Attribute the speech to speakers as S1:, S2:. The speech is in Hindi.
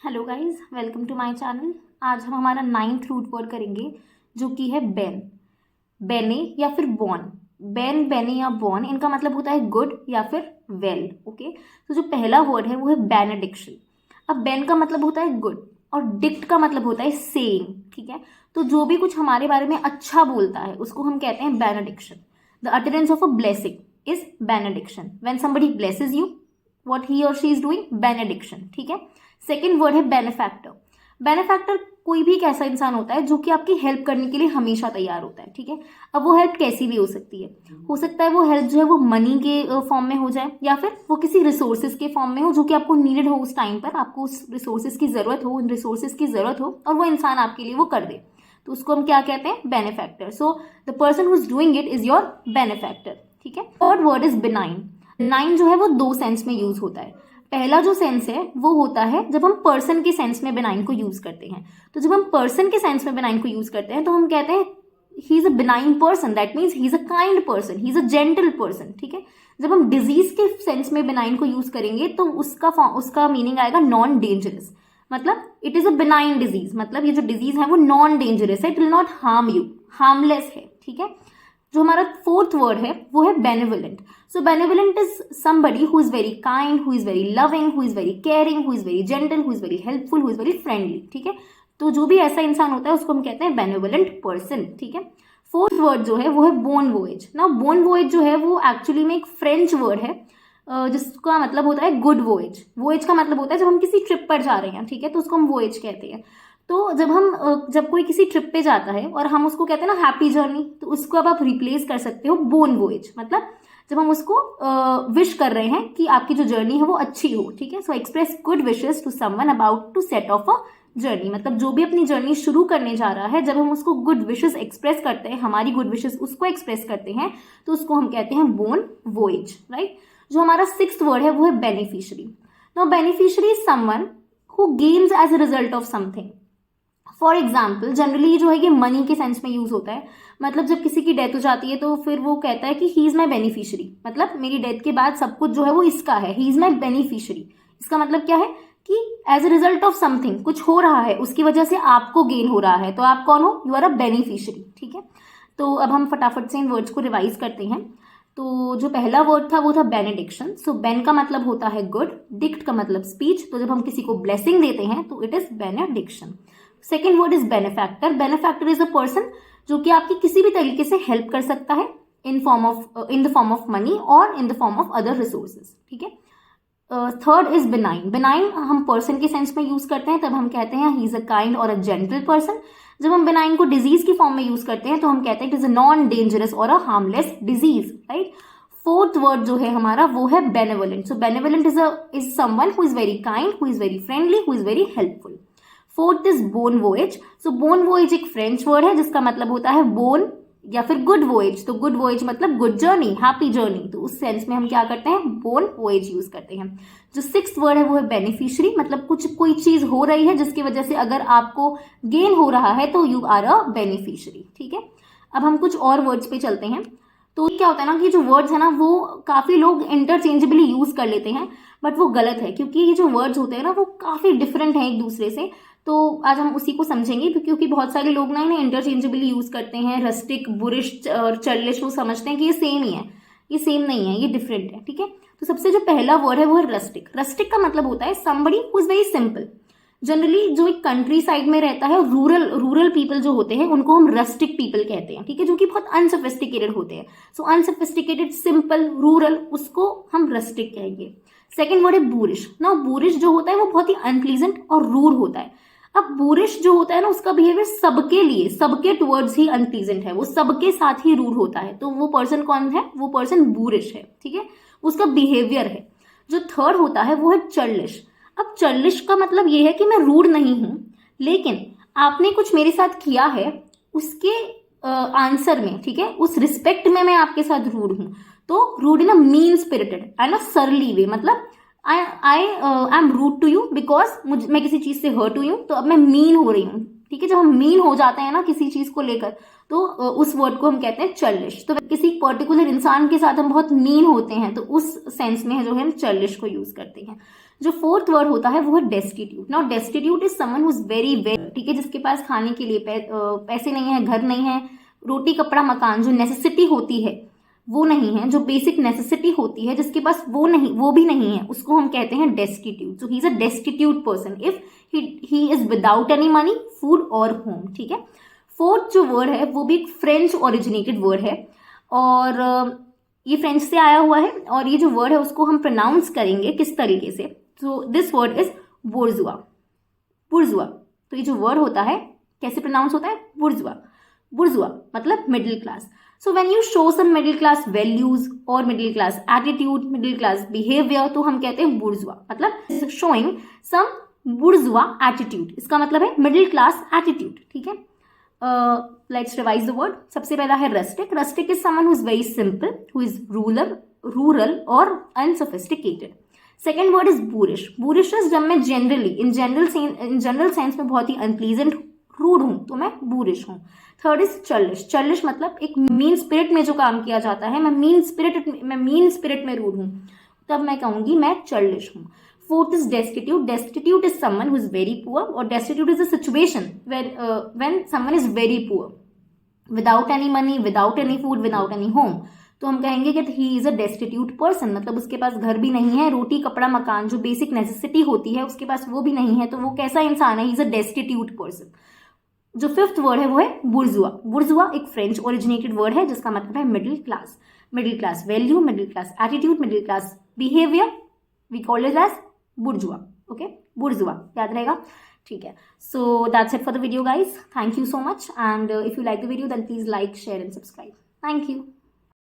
S1: Hello guys, welcome to my channel. आज हम हमारा 9th रूट वर्ड करेंगे जो कि है बेन। बेने या फिर बॉन। बेन, बेने या बॉन, इनका मतलब होता है गुड या फिर वेल। ओके, तो जो पहला वर्ड है वो है बेनेडिक्शन। अब बेन का मतलब होता है गुड और डिक्ट का मतलब होता है सेइंग। ठीक है, तो जो भी कुछ हमारे बारे में अच्छा बोलता है उसको हम कहते हैं benediction. The utterance of a blessing is benediction. When somebody blesses you, what he और शी इज डूइंग, बेनेडिक्शन। ठीक है। सेकेंड वर्ड है बेनिफैक्टर। बेनिफैक्टर कोई भी एक ऐसा इंसान होता है जो कि आपकी हेल्प करने के लिए हमेशा तैयार होता है। ठीक है, अब वो हेल्प कैसी भी हो सकती है। हो सकता है वो हेल्प जो है वो मनी के फॉर्म में हो जाए, या फिर वो किसी रिसोर्सेज के फॉर्म में हो जो कि आपको नीडेड हो, उस टाइम पर आपको उस रिसोर्सेज की जरूरत हो, उन रिसोर्सेज की जरूरत हो और वो इंसान आपके लिए वो कर दे, तो उसको हम क्या कहते हैं, benefactor. So the person who is doing it is your benefactor. ठीक है। Third word is benign. Benign जो है वो दो सेंस में यूज होता है। पहला जो सेंस है वो होता है जब हम पर्सन के सेंस में बेनाइन को यूज करते हैं। तो जब हम पर्सन के सेंस में बेनाइन को यूज करते हैं तो हम कहते हैं he is a benign person, that means he is a kind person, he is a gentle person. ठीक है। जब हम डिजीज के सेंस में बेनाइन को यूज करेंगे तो उसका मीनिंग आएगा नॉन डेंजरस। मतलब it is a benign disease, मतलब ये जो डिजीज है वो नॉन डेंजरस है, it will not harm you, harmless है। ठीक है। जो हमारा फोर्थ वर्ड है वो है benevolent. So benevolent is somebody who is very kind, who is very loving, who is very caring, who is very gentle, who is very helpful, who is very friendly. ठीक है, तो जो भी ऐसा इंसान होता है उसको हम कहते हैं बेनेवलेंट पर्सन। ठीक है। फोर्थ वर्ड जो है वो है बोन वोएज। ना बोन वोएज जो है वो एक्चुअली में एक फ्रेंच वर्ड है जिसका मतलब होता है गुड वोएज। वोएज का मतलब होता है जब हम किसी ट्रिप पर जा रहे हैं, ठीक है, तो उसको हम वोएज कहते हैं। तो जब कोई किसी ट्रिप पे जाता है और हम उसको कहते हैं ना हैप्पी जर्नी, तो उसको अब आप रिप्लेस कर सकते हो बोन वोएज। मतलब जब हम उसको विश कर रहे हैं कि आपकी जो जर्नी है वो अच्छी हो। ठीक है। So express good wishes to someone about to set off a journey. मतलब जो भी अपनी जर्नी शुरू करने जा रहा है, जब हम उसको गुड विशेस एक्सप्रेस करते हैं, हमारी गुड विशेस उसको एक्सप्रेस करते हैं, तो उसको हम कहते हैं बोन वोएज। राइट। जो हमारा सिक्स्थ वर्ड है वो है beneficiary. Now beneficiary is someone who gains as a result of something. For example, generally जो है ये मनी के सेंस में यूज होता है। मतलब जब किसी की डेथ हो जाती है तो फिर वो कहता है कि ही इज माई बेनिफिशियरी, मतलब मेरी डेथ के बाद सब कुछ जो है वो इसका है, ही इज माई बेनिफिशियरी। इसका मतलब क्या है कि as a result of something कुछ हो रहा है, उसकी वजह से आपको गेन हो रहा है, तो आप कौन हो, यू आर अ बेनिफिशियरी। ठीक है। तो अब हम फटाफट से इन वर्ड्स को रिवाइज करते हैं। तो जो पहला वर्ड था वो था बेनेडिक्शन। सो बेन का मतलब होता है गुड, डिक्ट का मतलब स्पीच। तो जब हम किसी को ब्लेसिंग देते हैं तो it is benediction. Second word is benefactor. Benefactor is a person जो कि आपकी किसी भी तरीके से हेल्प कर सकता है in the form of money और in the form of other resources. ठीक है। Third is benign. बिनाइन हम पर्सन के सेंस में यूज करते हैं, तब हम कहते हैं ही इज अ काइंड और अ जेंटल पर्सन। जब हम बिनाइन को डिजीज की फॉर्म में यूज करते हैं तो हम कहते हैं it is a non dangerous और a harmless disease. Right. Fourth word जो है हमारा वो है benevolent. So benevolent is someone who is very kind, who is very friendly, who is very helpful. Fourth is bon voyage. So bon voyage एक फ्रेंच वर्ड है जिसका मतलब होता है बोन या फिर गुड वोएज। तो गुड वोएज मतलब गुड जर्नी, हैप्पी जर्नी। तो उस सेंस में हम क्या करते हैं, बोन वोएज यूज करते हैं। जो सिक्स्थ वर्ड है वो है बेनिफिशियरी। मतलब कोई चीज हो रही है जिसकी वजह से अगर आपको गेन हो रहा है तो यू आर अ बेनिफिशियरी। ठीक है। अब हम कुछ और वर्ड्स पे चलते हैं। तो क्या होता है ना कि जो वर्ड्स है ना वो काफी लोग इंटरचेंजेबली यूज कर लेते हैं, बट वो गलत है क्योंकि ये जो वर्ड्स होते हैं ना वो काफी डिफरेंट हैं एक दूसरे से। तो आज हम उसी को समझेंगे क्योंकि बहुत सारे लोग ना इन्हें इंटरचेंजेबली यूज करते हैं। रस्टिक, बुरिश और चर्लिश वो समझते हैं कि ये सेम ही है, ये सेम नहीं है, ये डिफरेंट है। ठीक है। तो सबसे जो पहला वर्ड है वो है रस्टिक। रस्टिक का मतलब होता है somebody who is very simple. Generally जो एक कंट्री साइड में रहता है, रूरल पीपल जो होते हैं उनको हम रस्टिक पीपल कहते हैं। ठीक है, जो कि बहुत अनसोफिस्टिकेटेड होते हैं। सो अनसोफिस्टिकेटेड, सिंपल, रूरल, उसको हम रस्टिक कहेंगे। सेकेंड वर्ड है बूरिश। ना बूरिश जो होता है वो बहुत ही अनप्लीजेंट और रूड होता है। अब बूरिश जो होता है ना उसका बिहेवियर सबके लिए, सबके टुवर्ड्स ही अनप्लीजेंट है, वो सबके साथ ही रूड होता है। तो वो पर्सन कौन है, वो पर्सन बूरिश है। ठीक है, उसका बिहेवियर है। जो थर्ड होता है वो है चर्लिश। अब चर्लिश का मतलब ये है कि मैं रूड नहीं हूं, लेकिन आपने कुछ मेरे साथ किया है उसके आंसर में, ठीक है, उस रिस्पेक्ट में मैं आपके साथ रूड हूं। तो rude in a mean spirited and a surly way. मतलब I am rude to you because मैं किसी चीज से हर्ट हुई हूं, तो अब मैं मीन हो रही हूँ। ठीक है, जब हम मीन हो जाते हैं ना किसी चीज को लेकर तो उस वर्ड को हम कहते हैं चर्लिश। तो किसी पर्टिकुलर इंसान के साथ हम बहुत मीन होते हैं तो उस सेंस में है जो है हम चर्लिश को यूज करते हैं। जो फोर्थ वर्ड होता है वो है destitute. Now destitute is someone who is very well, ठीक है, जिसके पास खाने के लिए पैसे नहीं है, घर नहीं है, रोटी कपड़ा मकान जो नेसेसिटी होती है वो नहीं है, जो बेसिक नेसेसिटी होती है जिसके पास वो भी नहीं है, उसको हम कहते हैं destitute. So he is a destitute person if he is without any money, food और होम, ठीक है। फोर्थ जो वर्ड है वो भी एक फ्रेंच ओरिजिनेटेड वर्ड है और ये फ्रेंच से आया हुआ है और ये जो वर्ड है उसको हम प्रोनाउंस करेंगे किस तरीके से, सो दिस वर्ड इज बुर्जुआ। बुर्जुआ, तो ये जो वर्ड होता है कैसे प्रोनाउंस होता है, बुर्जुआ। बुर्जुआ मतलब middle class. So when you show some middle class values और middle class attitude, middle class behaviour, तो हम कहते हैं बुर्जुआ, मतलब शोइंग सम बुर्जुआ एटीट्यूड, इसका मतलब है मिडिल क्लास एटीट्यूड, ठीक है। Let's revise the word. सबसे पहला है rustic. Rustic is someone who is very simple, who is rural और unsophisticated. Second word is boorish. Boorish is जब मैं जनरली इन जनरल सेंस में बहुत ही अनप्लीजेंट रूड हूं तो मैं बूरिश हूं। Third is चर्लिश। चर्लिश मतलब एक मीन स्पिरिट में जो काम किया जाता है, मैं मीन स्पिरिट में रूड हूं तब मैं कहूंगी मैं चर्लिश हूं। Fourth is destitute. Destitute is someone who is very poor, or destitute is a situation when someone is very poor, without any money, without any food, without any home. तो हम कहेंगे कि he is a destitute person, मतलब उसके पास घर भी नहीं है, रोटी कपड़ा मकान जो बेसिक नेसेसिटी होती है उसके पास वो भी नहीं है, तो वो कैसा इंसान है, he is a destitute person. जो फिफ्थ वर्ड है वो है बुर्जुआ। बुर्जुआ एक फ्रेंच ओरिजिनेटेड वर्ड है जिसका मतलब है middle class. Middle class value, middle class attitude, middle class behaviour, we call it as bourgeois. Okay, bourgeois याद रहेगा, ठीक है। So that's it for the video guys, thank you so much, and if you like the video then please like, share and subscribe. Thank you.